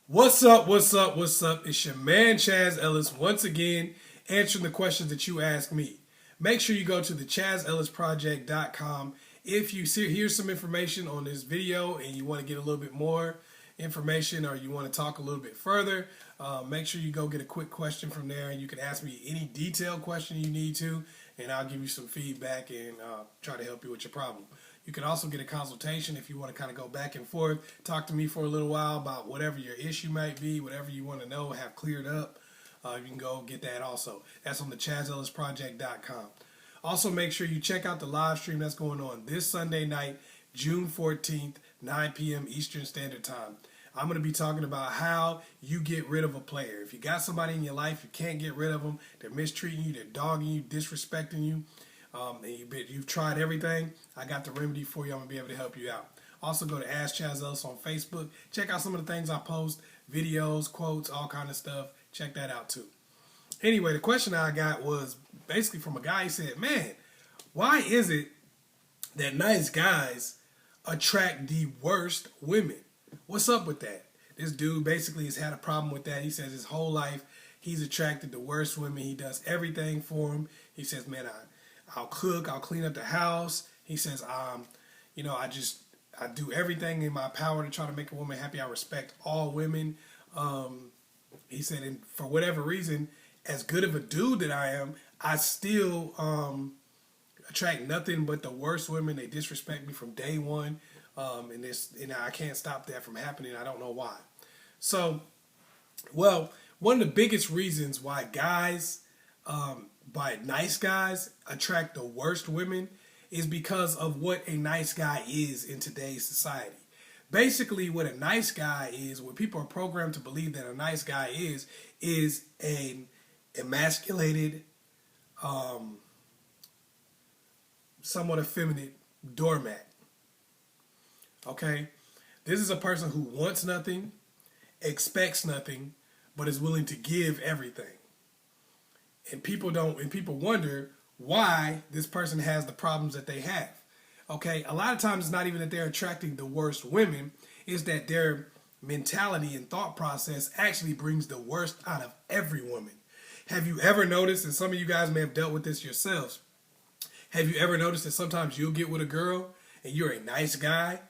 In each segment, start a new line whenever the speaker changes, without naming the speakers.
What's up? What's up? What's up? It's your man Chaz Ellis once again answering the questions that you ask me. Make sure you go to the askchazzellisproject.com. If you hear some information on this video and you want to get a little bit more information or you want to talk a little bit further, make sure you go get a quick question from there and you can ask me any detailed question you need to, and I'll give you some feedback and try to help you with your problem. You can also get a consultation if you want to kind of go back and forth, talk to me for a little while about whatever your issue might be, whatever you want to know, have cleared up. You can go get that also. That's on the askchazzellisproject.com. Also, make sure you check out the live stream that's going on this Sunday night, June 14th, 9 p.m. Eastern Standard Time. I'm going to be talking about how you get rid of a player. If you got somebody in your life, you can't get rid of them, they're mistreating you, they're dogging you, disrespecting you, and you've tried everything, I got the remedy for you. I'm going to be able to help you out. Also, go to Ask Chazzellis on Facebook. Check out some of the things I post, videos, quotes, all kind of stuff. Check that out too. Anyway, the question I got was basically from a guy. He said, man, why is it that nice guys attract the worst women? What's up with that? This dude basically has had a problem with that. He says his whole life he's attracted the worst women. He does everything for them. He says, man, I'll cook, I'll clean up the house. He says, I do everything in my power to try to make a woman happy. I respect all women. He said, and for whatever reason, as good of a dude that I am, I still attract nothing but the worst women. They disrespect me from day one, and I can't stop that from happening. I don't know why. So, well, one of the biggest reasons why nice guys attract the worst women is because of what a nice guy is in today's society. Basically, what a nice guy is, what people are programmed to believe that a nice guy is an emasculated, somewhat effeminate doormat. Okay? This is a person who wants nothing, expects nothing, but is willing to give everything. And people wonder why this person has the problems that they have. Okay, a lot of times it's not even that they're attracting the worst women, it's that their mentality and thought process actually brings the worst out of every woman. Have you ever noticed, and some of you guys may have dealt with this yourselves, have you ever noticed that sometimes you'll get with a girl and you're a nice guy,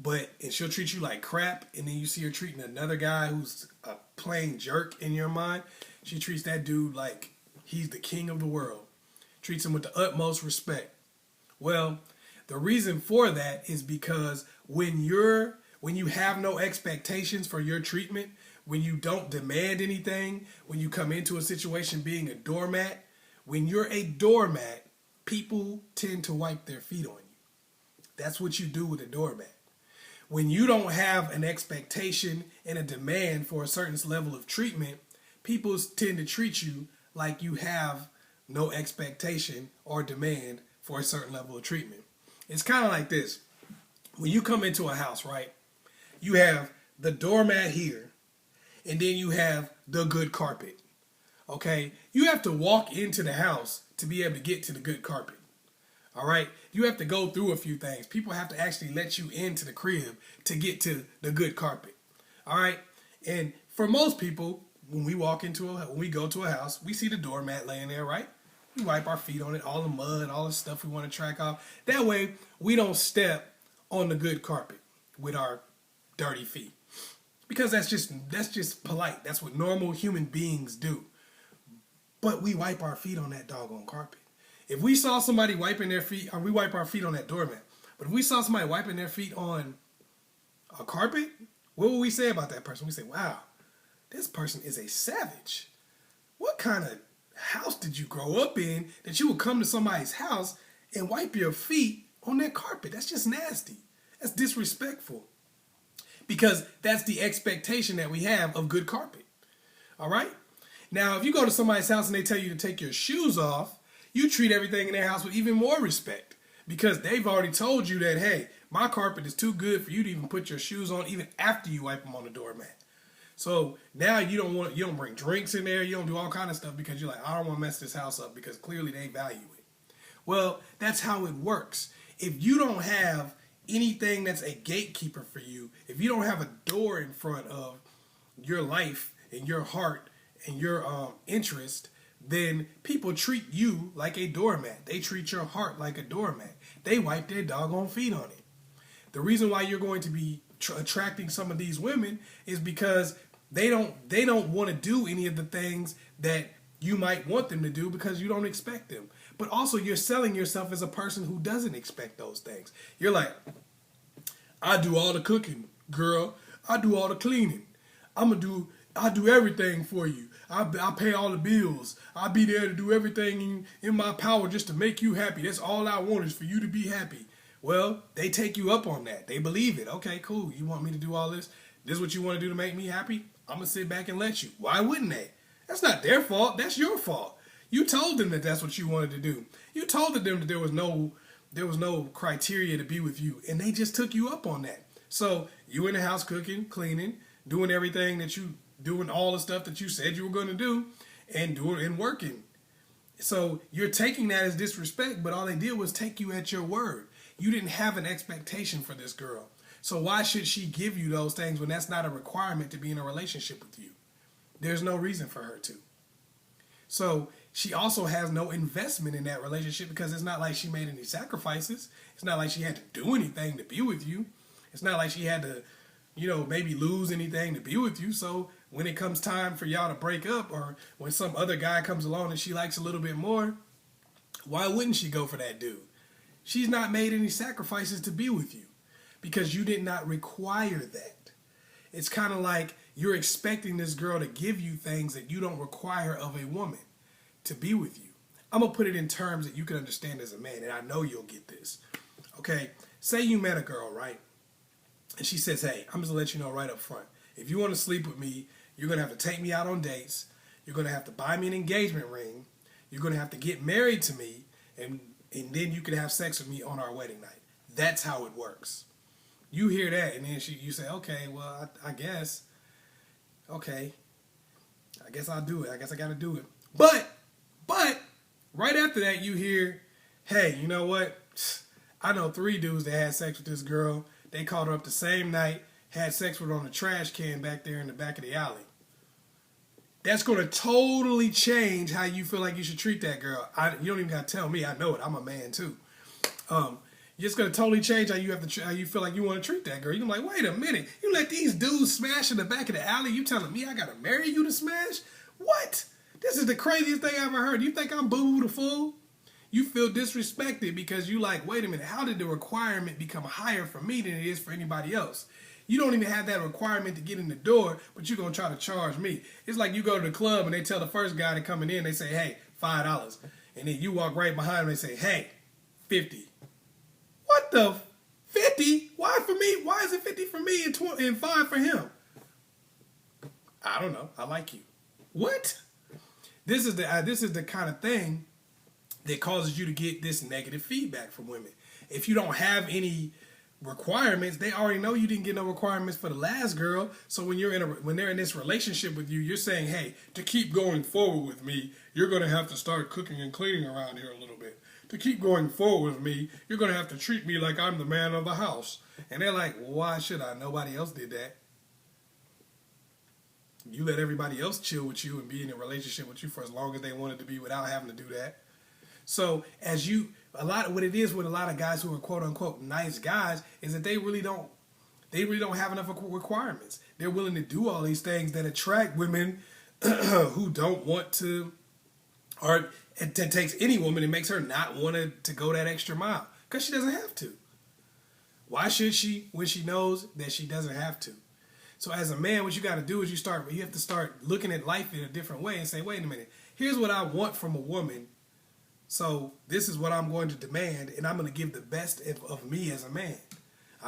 and she'll treat you like crap, and then you see her treating another guy who's a plain jerk in your mind? She treats that dude like he's the king of the world, treats him with the utmost respect. Well, the reason for that is because when you have no expectations for your treatment, when you don't demand anything, when you come into a situation being a doormat, when you're a doormat, people tend to wipe their feet on you. That's what you do with a doormat. When you don't have an expectation and a demand for a certain level of treatment, people tend to treat you like you have no expectation or demand for a certain level of treatment. It's kind of like this. When you come into a house, right, you have the doormat here, and then you have the good carpet. Okay? You have to walk into the house to be able to get to the good carpet. All right? You have to go through a few things. People have to actually let you into the crib to get to the good carpet. All right? And for most people, when we go to a house, we see the doormat laying there, right? We wipe our feet on it, all the mud, all the stuff we want to track off. That way, we don't step on the good carpet with our dirty feet. Because that's just polite. That's what normal human beings do. But we wipe our feet on that doggone carpet. If we saw somebody wiping their feet, or we wipe our feet on that doormat. But if we saw somebody wiping their feet on a carpet, what would we say about that person? We say, wow, this person is a savage. What kind of house did you grow up in that you would come to somebody's house and wipe your feet on that carpet? That's just nasty. That's disrespectful. Because that's the expectation that we have of good carpet. All right? Now, if you go to somebody's house and they tell you to take your shoes off, you treat everything in their house with even more respect. Because they've already told you that, hey, my carpet is too good for you to even put your shoes on even after you wipe them on the doormat. So now you don't bring drinks in there, you don't do all kind of stuff because you're like, I don't want to mess this house up because clearly they value it. Well, that's how it works. If you don't have anything that's a gatekeeper for you, if you don't have a door in front of your life and your heart and your interest, then people treat you like a doormat. They treat your heart like a doormat. They wipe their doggone feet on it. The reason why you're going to be attracting some of these women is because they don't want to do any of the things that you might want them to do because you don't expect them. But also you're selling yourself as a person who doesn't expect those things. You're like, I do all the cooking, girl. I do all the cleaning. I do everything for you. I pay all the bills. I'll be there to do everything in my power just to make you happy. That's all I want is for you to be happy. Well, they take you up on that. They believe it. Okay, cool. You want me to do all this? This is what you want to do to make me happy? I'm going to sit back and let you. Why wouldn't they? That's not their fault. That's your fault. You told them that that's what you wanted to do. You told them that there was no criteria to be with you, and they just took you up on that. So you in the house cooking, cleaning, doing everything that you doing, all the stuff that you said you were going to do, and doing and working. So you're taking that as disrespect, but all they did was take you at your word. You didn't have an expectation for this girl. So why should she give you those things when that's not a requirement to be in a relationship with you? There's no reason for her to. So she also has no investment in that relationship because it's not like she made any sacrifices. It's not like she had to do anything to be with you. It's not like she had to, maybe lose anything to be with you. So when it comes time for y'all to break up, or when some other guy comes along and she likes a little bit more, why wouldn't she go for that dude? She's not made any sacrifices to be with you because you did not require that. It's kind of like you're expecting this girl to give you things that you don't require of a woman to be with you. I'm going to put it in terms that you can understand as a man, and I know you'll get this. Okay, say you met a girl, right? And she says, hey, I'm just going to let you know right up front. If you want to sleep with me, you're going to have to take me out on dates. You're going to have to buy me an engagement ring. You're going to have to get married to me, and then you can have sex with me on our wedding night. That's how it works. You hear that, and then you say, okay, well, I guess. Okay. I guess I'll do it. I guess I got to do it. But, right after that, you hear, hey, you know what? I know 3 dudes that had sex with this girl. They called her up the same night, had sex with her on a trash can back there in the back of the alley. That's going to totally change how you feel like you should treat that girl. You don't even got to tell me. I know it. I'm a man, too. It's going to totally change how you feel like you want to treat that girl. You're like, wait a minute. You let these dudes smash in the back of the alley. You telling me I got to marry you to smash? What? This is the craziest thing I ever heard. You think I'm boo-boo the fool? You feel disrespected because you like, wait a minute. How did the requirement become higher for me than it is for anybody else? You don't even have that requirement to get in the door, but you're going to try to charge me. It's like you go to the club and they tell the first guy that coming in, they say, hey, $5. And then you walk right behind them and they say, hey, 50. What the 50? Why for me? Why is it 50 for me and 5 for him? I don't know. I like you. What? This is the kind of thing that causes you to get this negative feedback from women. If you don't have any requirements, they already know you didn't get no requirements for the last girl. So when they're in this relationship with you, you're saying, hey, to keep going forward with me, you're going to have to start cooking and cleaning around here a little bit. To keep going forward with me, you're going to have to treat me like I'm the man of the house. And they're like, well, why should I? Nobody else did that. You let everybody else chill with you and be in a relationship with you for as long as they wanted to be without having to do that. So what it is with a lot of guys who are quote unquote nice guys is that they really don't have enough requirements. They're willing to do all these things that attract women who don't want to, or it takes any woman and makes her not want to go that extra mile because she doesn't have to. Why should she when she knows that she doesn't have to? So as a man, what you got to do is you have to start looking at life in a different way and say, wait a minute, here's what I want from a woman. So this is what I'm going to demand, and I'm going to give the best of me as a man.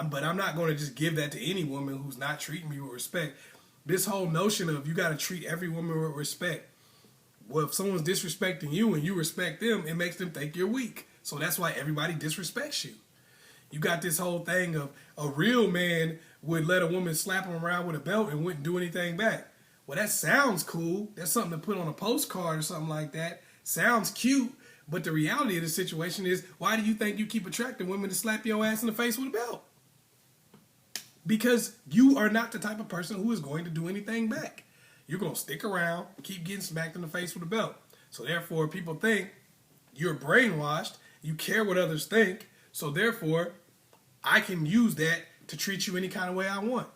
But I'm not going to just give that to any woman who's not treating me with respect. This whole notion of you got to treat every woman with respect. Well, if someone's disrespecting you and you respect them, it makes them think you're weak. So that's why everybody disrespects you. You got this whole thing of a real man would let a woman slap him around with a belt and wouldn't do anything back. Well, that sounds cool. That's something to put on a postcard or something like that. Sounds cute. But the reality of the situation is, why do you think you keep attracting women to slap your ass in the face with a belt? because you are not the type of person who is going to do anything back. You're going to stick around, keep getting smacked in the face with a belt. So therefore, people think you're brainwashed, you care what others think, so therefore, I can use that to treat you any kind of way I want.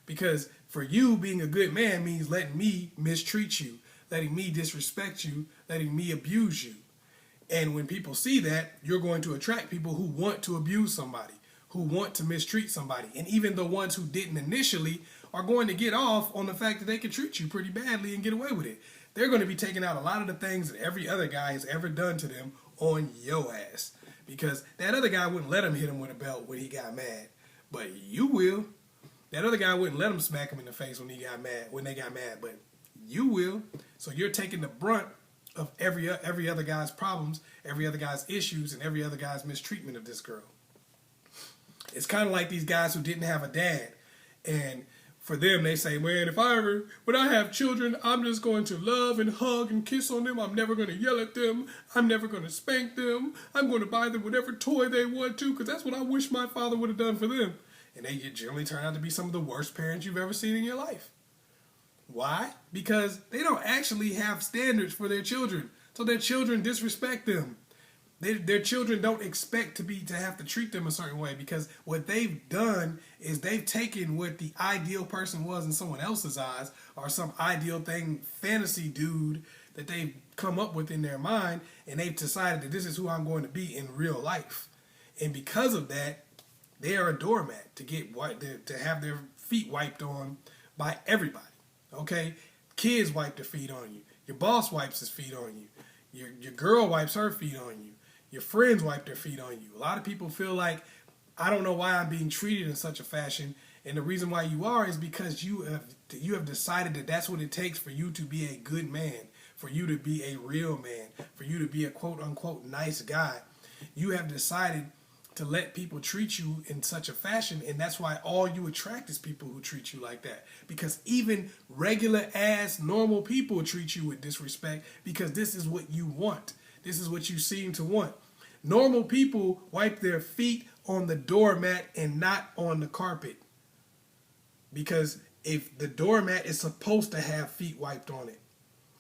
Because for you, being a good man means letting me mistreat you, letting me disrespect you, letting me abuse you. And when people see that, you're going to attract people who want to abuse somebody, who want to mistreat somebody. And even the ones who didn't initially are going to get off on the fact that they can treat you pretty badly and get away with it. They're going to be taking out a lot of the things that every other guy has ever done to them on your ass. Because that other guy wouldn't let him hit him with a belt when he got mad. But you will. That other guy wouldn't let him smack him in the face when they got mad, but you will. So you're taking the brunt of every other guy's problems, every other guy's issues, and every other guy's mistreatment of this girl. It's kind of like these guys who didn't have a dad, and for them they say, man, when I have children, I'm just going to love and hug and kiss on them. I'm never going to yell at them. I'm never going to spank them. I'm going to buy them whatever toy they want to, because that's what I wish my father would have done for them. And they generally turn out to be some of the worst parents you've ever seen in your life. Why? Because they don't actually have standards for their children. So their children disrespect them. Their children don't expect to have to treat them a certain way, because what they've done is they've taken what the ideal person was in someone else's eyes, or some ideal thing, fantasy dude that they've come up with in their mind, and they've decided that this is who I'm going to be in real life. And because of that, they are a doormat to have their feet wiped on by everybody. Okay? Kids wipe their feet on you. Your boss wipes his feet on you. Your girl wipes her feet on you. Your friends wipe their feet on you. A lot of people feel like, I don't know why I'm being treated in such a fashion. And the reason why you are is because you have decided that that's what it takes for you to be a good man, for you to be a real man, for you to be a quote-unquote nice guy. You have decided to let people treat you in such a fashion, and that's why all you attract is people who treat you like that. Because even regular ass normal people treat you with disrespect, because this is what you want. This is what you seem to want. Normal people wipe their feet on the doormat and not on the carpet. Because if the doormat is supposed to have feet wiped on it,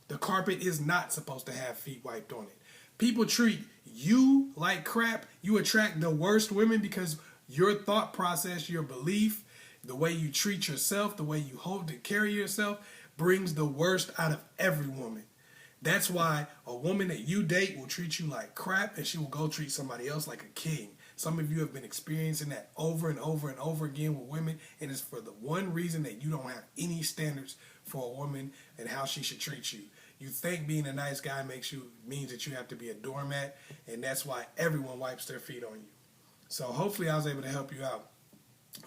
the carpet is not supposed to have feet wiped on it. People treat you like crap. You attract the worst women because your thought process, your belief, the way you treat yourself, the way you hold and carry yourself brings the worst out of every woman. That's why a woman that you date will treat you like crap, and she will go treat somebody else like a king. Some of you have been experiencing that over and over and over again with women, and it's for the one reason that you don't have any standards for a woman and how she should treat you. You think being a nice guy means that you have to be a doormat, and that's why everyone wipes their feet on you. So hopefully I was able to help you out.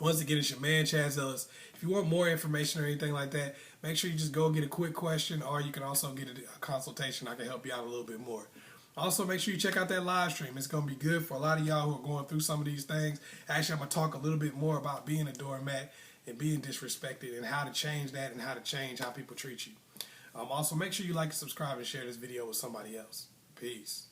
Once again, it's your man, Chaz Ellis. If you want more information or anything like that, make sure you just go get a quick question, or you can also get a consultation. I can help you out a little bit more. Also, make sure you check out that live stream. It's going to be good for a lot of y'all who are going through some of these things. Actually, I'm going to talk a little bit more about being a doormat and being disrespected, and how to change that, and how to change how people treat you. Also, make sure you like and subscribe and share this video with somebody else. Peace.